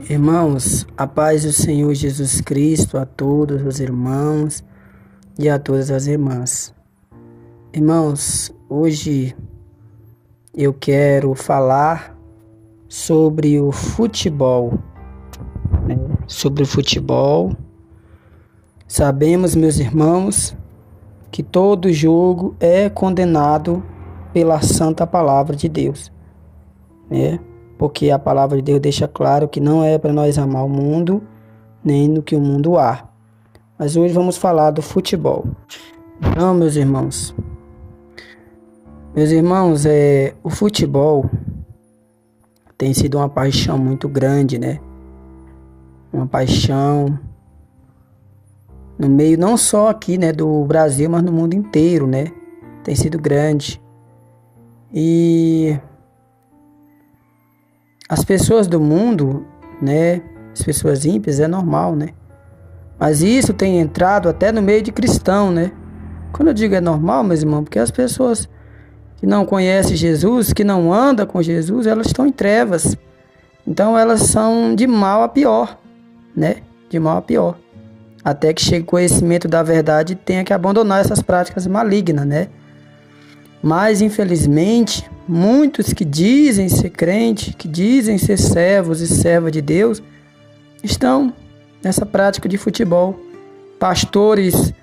Irmãos, a paz do Senhor Jesus Cristo a todos os irmãos e a todas as irmãs. Irmãos, hoje eu quero falar sobre o futebol, né? Sobre o futebol. Sabemos, meus irmãos, que todo jogo é condenado pela santa palavra de Deus, né? Porque a palavra de Deus deixa claro que não é para nós amar o mundo, nem no que o mundo há. Mas hoje vamos falar do futebol. Então, meus irmãos, o futebol tem sido uma paixão muito grande, né? Uma paixão no meio não só aqui, né, do Brasil, mas no mundo inteiro, né? Tem sido grande. E as pessoas do mundo, né, as pessoas ímpias, é normal, né? Mas isso tem entrado até no meio de cristão, né? Quando eu digo é normal, meus irmãos, porque as pessoas que não conhecem Jesus, que não andam com Jesus, elas estão em trevas. Então elas são de mal a pior, né? De mal a pior. Até que chegue o conhecimento da verdade e tenha que abandonar essas práticas malignas, né? Mas, infelizmente, muitos que dizem ser crente, que dizem ser servos e servas de Deus, estão nessa prática de futebol. Pastores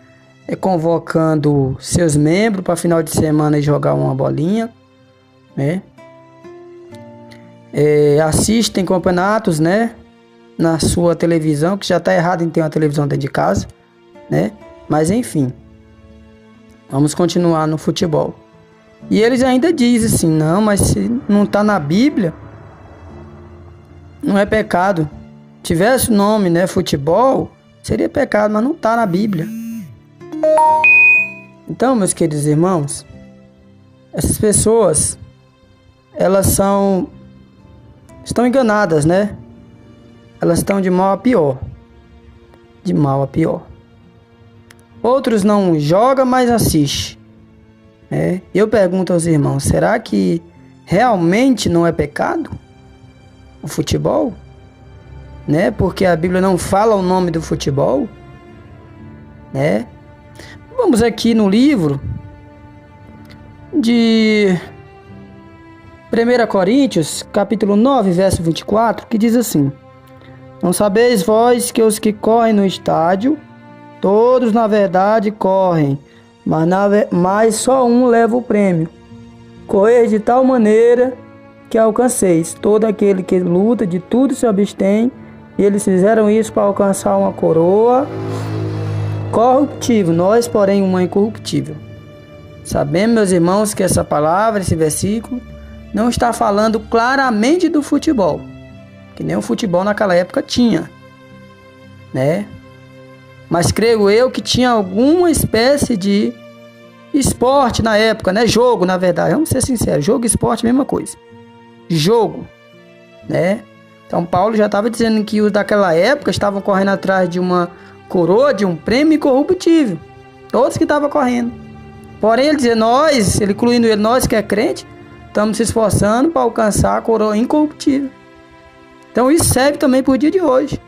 convocando seus membros para final de semana jogar uma bolinha, né? Assistem campeonatos, né? Na sua televisão, que já está errado em ter uma televisão dentro de casa, né? Mas, enfim, vamos continuar no futebol. E eles ainda dizem assim, não, mas se não está na Bíblia, não é pecado. Tivesse o nome, né, futebol, seria pecado, mas não está na Bíblia. Então, meus queridos irmãos, essas pessoas, elas estão enganadas, né? Elas estão de mal a pior. De mal a pior. Outros não jogam, mas assistem. Eu pergunto aos irmãos, será que realmente não é pecado o futebol? Né? Porque a Bíblia não fala o nome do futebol, né? Vamos aqui no livro de 1 Coríntios, capítulo 9, verso 24, que diz assim: não sabeis vós que os que correm no estádio, todos na verdade correm, mas só um leva o prêmio. Correr de tal maneira que alcanceis. Todo aquele que luta de tudo se abstém, e eles fizeram isso para alcançar uma coroa corruptível, nós, porém, uma incorruptível. Sabemos, meus irmãos, que essa palavra, esse versículo, não está falando claramente do futebol, que nem o futebol naquela época tinha, né? Mas creio eu que tinha alguma espécie de esporte na época, né? Jogo, na verdade. Vamos ser sinceros. Jogo e esporte, mesma coisa. Jogo, né? Então Paulo já estava dizendo que os daquela época estavam correndo atrás de uma coroa, de um prêmio incorruptível. Todos que estavam correndo. Porém, ele dizia, ele incluindo ele, nós que é crente, estamos se esforçando para alcançar a coroa incorruptível. Então isso serve também para o dia de hoje.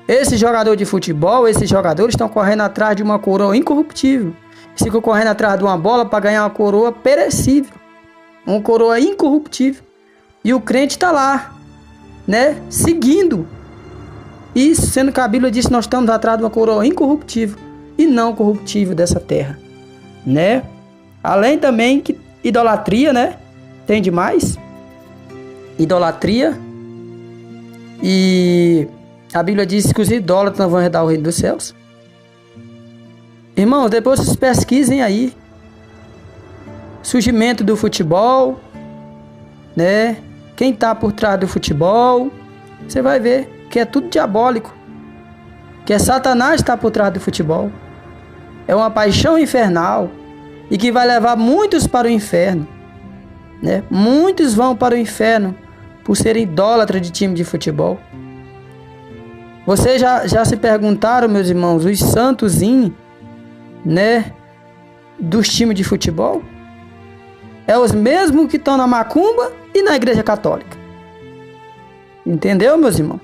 Esse jogador de futebol, esses jogadores estão correndo atrás de uma coroa incorruptível. Ficam correndo atrás de uma bola para ganhar uma coroa perecível. Uma coroa incorruptível. E o crente está lá, né? Seguindo. Isso, sendo que a Bíblia diz que nós estamos atrás de uma coroa incorruptível e não corruptível dessa terra, né? Além também que idolatria, né? Tem demais. Idolatria. E a Bíblia diz que os idólatras não vão herdar o reino dos céus. Irmãos, depois vocês pesquisem aí. Surgimento do futebol, né? Quem está por trás do futebol. Você vai ver que é tudo diabólico. Que é Satanás que está por trás do futebol. É uma paixão infernal. E que vai levar muitos para o inferno, né? Muitos vão para o inferno por serem idólatras de time de futebol. Vocês já se perguntaram, meus irmãos, os santozinhos, né, dos times de futebol? É os mesmos que estão na macumba e na igreja católica. Entendeu, meus irmãos?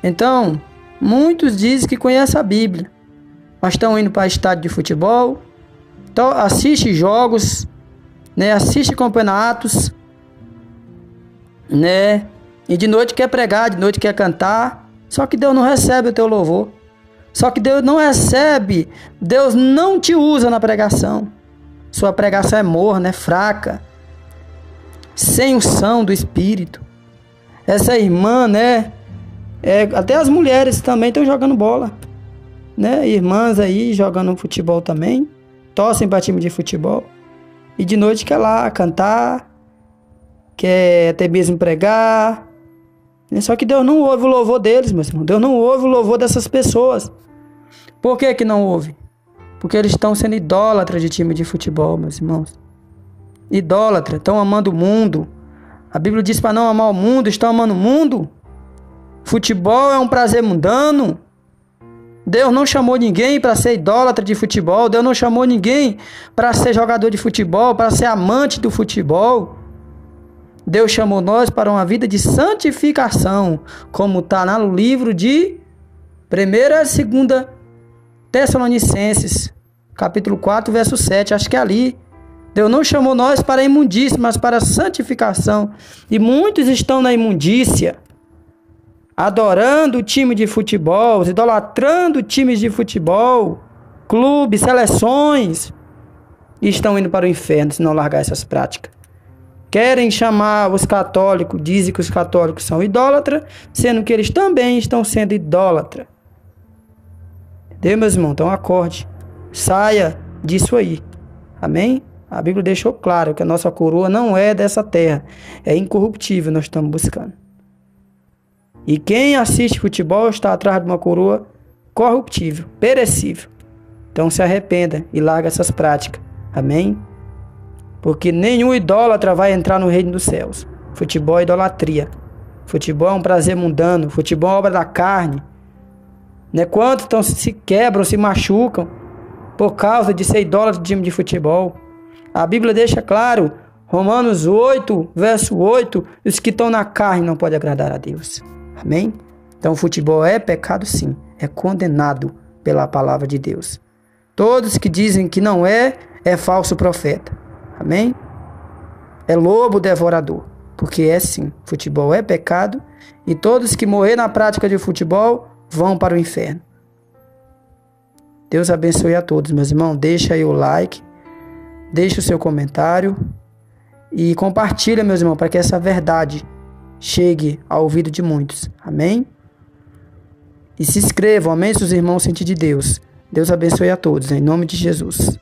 Então, muitos dizem que conhecem a Bíblia, mas estão indo para estádio de futebol, então assiste jogos, né? Assiste campeonatos, né? E de noite quer pregar, de noite quer cantar. Só que Deus não recebe o teu louvor. Só que Deus não recebe, Deus não te usa na pregação. Sua pregação é morna, é fraca, sem unção do Espírito. Essa irmã, né? Até as mulheres também estão jogando bola, né? Irmãs aí jogando futebol também, torcem para time de futebol. E de noite quer lá cantar, quer até mesmo pregar. Só que Deus não ouve o louvor deles, meus irmãos. Deus não ouve o louvor dessas pessoas. Por que não ouve? Porque eles estão sendo idólatras de time de futebol, meus irmãos. Idólatras, estão amando o mundo. A Bíblia diz para não amar o mundo, estão amando o mundo. Futebol é um prazer mundano. Deus não chamou ninguém para ser idólatra de futebol. Deus não chamou ninguém para ser jogador de futebol, para ser amante do futebol. Deus chamou nós para uma vida de santificação, como está no livro de 1ª e 2ª Tessalonicenses, capítulo 4, verso 7. Acho que é ali. Deus não chamou nós para a imundícia, mas para a santificação. E muitos estão na imundícia, adorando o time de futebol, idolatrando times de futebol, clubes, seleções, e estão indo para o inferno se não largar essas práticas. Querem chamar os católicos, dizem que os católicos são idólatras, sendo que eles também estão sendo idólatras. Entendeu, meus irmãos? Então acorde, saia disso aí. Amém? A Bíblia deixou claro que a nossa coroa não é dessa terra, é incorruptível, nós estamos buscando. E quem assiste futebol está atrás de uma coroa corruptível, perecível. Então se arrependa e larga essas práticas. Amém? Porque nenhum idólatra vai entrar no reino dos céus. Futebol é idolatria. Futebol é um prazer mundano. Futebol é obra da carne. Né? Quantos se quebram, se machucam por causa de ser idólatra de time de futebol? A Bíblia deixa claro, Romanos 8, verso 8, os que estão na carne não podem agradar a Deus. Amém? Então o futebol é pecado sim, é condenado pela palavra de Deus. Todos que dizem que não é falso profeta. Amém? É lobo devorador, porque é sim, futebol é pecado e todos que morrer na prática de futebol vão para o inferno. Deus abençoe a todos, meus irmãos. Deixa aí o like, deixa o seu comentário e compartilha, meus irmãos, para que essa verdade chegue ao ouvido de muitos. Amém? E se inscrevam, amém, se os irmãos sentir de Deus. Deus abençoe a todos, em nome de Jesus.